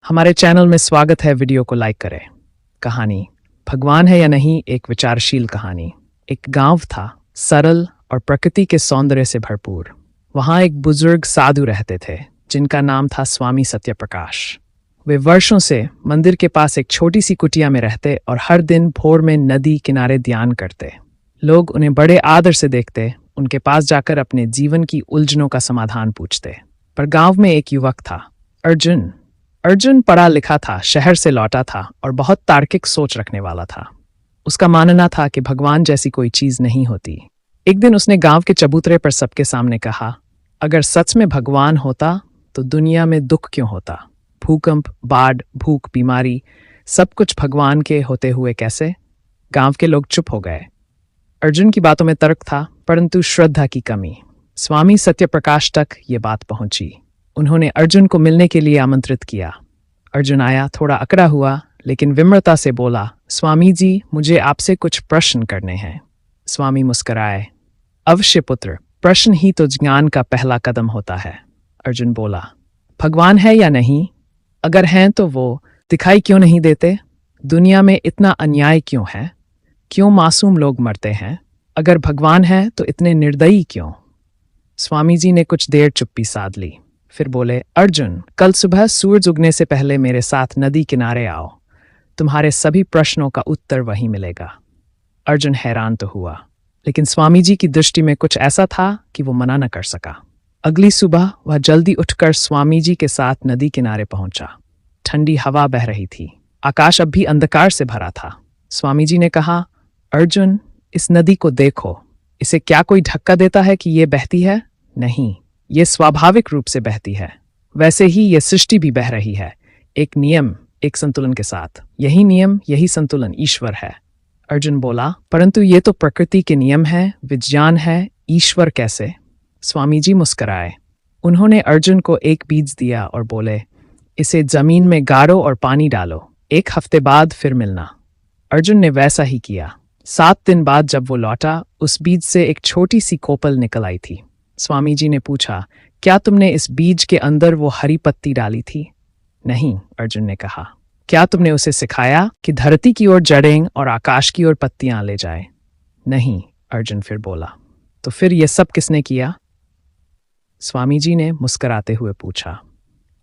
हमारे चैनल में स्वागत है। वीडियो को लाइक करें। कहानी भगवान है या नहीं, एक विचारशील कहानी। एक गांव था, सरल और प्रकृति के सौंदर्य से भरपूर। वहां एक बुजुर्ग साधु रहते थे जिनका नाम था स्वामी सत्यप्रकाश। वे वर्षों से मंदिर के पास एक छोटी सी कुटिया में रहते और हर दिन भोर में नदी किनारे ध्यान करते। लोग उन्हें बड़े आदर से देखते, उनके पास जाकर अपने जीवन की उलझनों का समाधान पूछते। पर गांव में एक युवक था, अर्जुन। अर्जुन पढ़ा लिखा था, शहर से लौटा था और बहुत तार्किक सोच रखने वाला था। उसका मानना था कि भगवान जैसी कोई चीज नहीं होती। एक दिन उसने गांव के चबूतरे पर सबके सामने कहा, अगर सच में भगवान होता तो दुनिया में दुख क्यों होता? भूकंप, बाढ़, भूख, बीमारी, सब कुछ भगवान के होते हुए कैसे? गांव के लोग चुप हो गए। अर्जुन की बातों में तर्क था, परंतु श्रद्धा की कमी। स्वामी सत्यप्रकाश तक ये बात पहुंची। उन्होंने अर्जुन को मिलने के लिए आमंत्रित किया। अर्जुन आया, थोड़ा अकड़ा हुआ, लेकिन विनम्रता से बोला, स्वामी जी, मुझे आपसे कुछ प्रश्न करने हैं। स्वामी मुस्कुराए, अवश्य पुत्र, प्रश्न ही तो ज्ञान का पहला कदम होता है। अर्जुन बोला, भगवान है या नहीं? अगर हैं तो वो दिखाई क्यों नहीं देते? दुनिया में इतना अन्याय क्यों है? क्यों मासूम लोग मरते हैं? अगर भगवान है तो इतने निर्दयी क्यों? स्वामी जी ने कुछ देर चुप्पी साध ली, फिर बोले, अर्जुन, कल सुबह सूरज उगने से पहले मेरे साथ नदी किनारे आओ। तुम्हारे सभी प्रश्नों का उत्तर वहीं मिलेगा। अर्जुन हैरान तो हुआ, लेकिन स्वामी जी की दृष्टि में कुछ ऐसा था कि वो मना न कर सका। अगली सुबह वह जल्दी उठकर स्वामी जी के साथ नदी किनारे पहुंचा। ठंडी हवा बह रही थी, आकाश अब भी अंधकार से भरा था। स्वामी जी ने कहा, अर्जुन, इस नदी को देखो। इसे क्या कोई धक्का देता है कि ये बहती है? नहीं, ये स्वाभाविक रूप से बहती है। वैसे ही ये सृष्टि भी बह रही है, एक नियम, एक संतुलन के साथ। यही नियम, यही संतुलन ईश्वर है। अर्जुन बोला, परंतु ये तो प्रकृति के नियम है, विज्ञान है, ईश्वर कैसे? स्वामी जी मुस्कुराए। उन्होंने अर्जुन को एक बीज दिया और बोले, इसे जमीन में गाड़ो और पानी डालो, 1 हफ्ते बाद फिर मिलना। अर्जुन ने वैसा ही किया। 7 दिन बाद जब वो लौटा, उस बीज से एक छोटी सी कोपल निकल आई थी। स्वामी जी ने पूछा, क्या तुमने इस बीज के अंदर वो हरी पत्ती डाली थी? नहीं, अर्जुन ने कहा। क्या तुमने उसे सिखाया कि धरती की ओर जड़ें और आकाश की ओर पत्तियां ले जाए? नहीं, अर्जुन फिर बोला। तो फिर ये सब किसने किया? स्वामी जी ने मुस्कुराते हुए पूछा।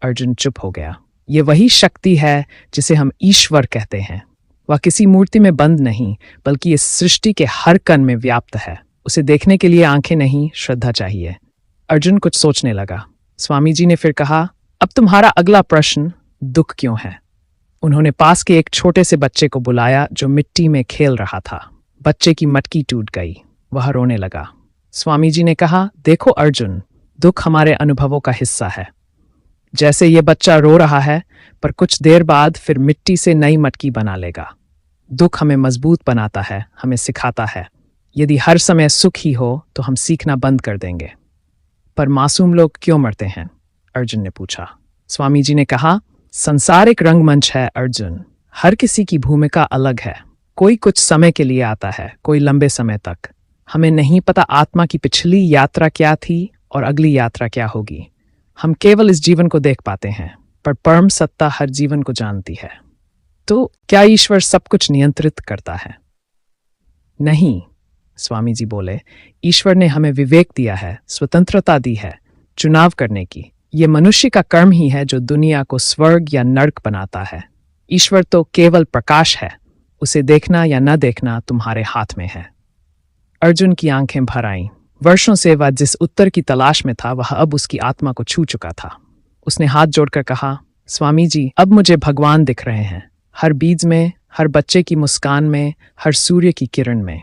अर्जुन चुप हो गया। ये वही शक्ति है जिसे हम ईश्वर कहते हैं। वह किसी मूर्ति में बंद नहीं, बल्कि इस सृष्टि के हर कण में व्याप्त है। उसे देखने के लिए आंखें नहीं, श्रद्धा चाहिए। अर्जुन कुछ सोचने लगा। स्वामी जी ने फिर कहा, अब तुम्हारा अगला प्रश्न दुख क्यों है? उन्होंने पास के एक छोटे से बच्चे को बुलाया जो मिट्टी में खेल रहा था। बच्चे की मटकी टूट गई, वह रोने लगा। स्वामी जी ने कहा, देखो अर्जुन, दुख हमारे अनुभवों का हिस्सा है। जैसे ये बच्चा रो रहा है, पर कुछ देर बाद फिर मिट्टी से नई मटकी बना लेगा। दुख हमें मजबूत बनाता है, हमें सिखाता है। यदि हर समय सुख ही हो तो हम सीखना बंद कर देंगे। पर मासूम लोग क्यों मरते हैं? अर्जुन ने पूछा। स्वामी जी ने कहा, संसार एक रंगमंच है अर्जुन। हर किसी की भूमिका अलग है। कोई कुछ समय के लिए आता है, कोई लंबे समय तक। हमें नहीं पता आत्मा की पिछली यात्रा क्या थी और अगली यात्रा क्या होगी। हम केवल इस जीवन को देख पाते हैं, पर परम सत्ता हर जीवन को जानती है। तो क्या ईश्वर सब कुछ नियंत्रित करता है? नहीं, स्वामी जी बोले, ईश्वर ने हमें विवेक दिया है, स्वतंत्रता दी है चुनाव करने की। ये मनुष्य का कर्म ही है जो दुनिया को स्वर्ग या नर्क बनाता है। ईश्वर तो केवल प्रकाश है, उसे देखना या न देखना तुम्हारे हाथ में है। अर्जुन की आंखें भर आईं। वर्षों से वह जिस उत्तर की तलाश में था, वह अब उसकी आत्मा को छू चुका था। उसने हाथ जोड़कर कहा, स्वामी जी, अब मुझे भगवान दिख रहे हैं, हर बीज में, हर बच्चे की मुस्कान में, हर सूर्य की किरण में।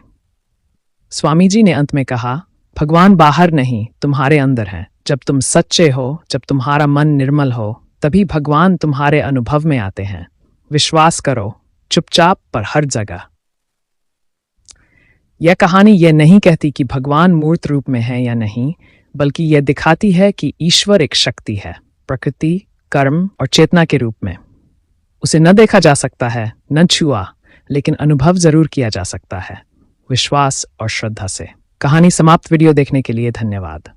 स्वामी जी ने अंत में कहा, भगवान बाहर नहीं, तुम्हारे अंदर हैं। जब तुम सच्चे हो, जब तुम्हारा मन निर्मल हो, तभी भगवान तुम्हारे अनुभव में आते हैं। विश्वास करो, चुपचाप पर हर जगह। यह कहानी यह नहीं कहती कि भगवान मूर्त रूप में है या नहीं, बल्कि यह दिखाती है कि ईश्वर एक शक्ति है, प्रकृति, कर्म और चेतना के रूप में। उसे न देखा जा सकता है, न छुआ, लेकिन अनुभव जरूर किया जा सकता है, विश्वास और श्रद्धा से। कहानी समाप्त। वीडियो देखने के लिए धन्यवाद।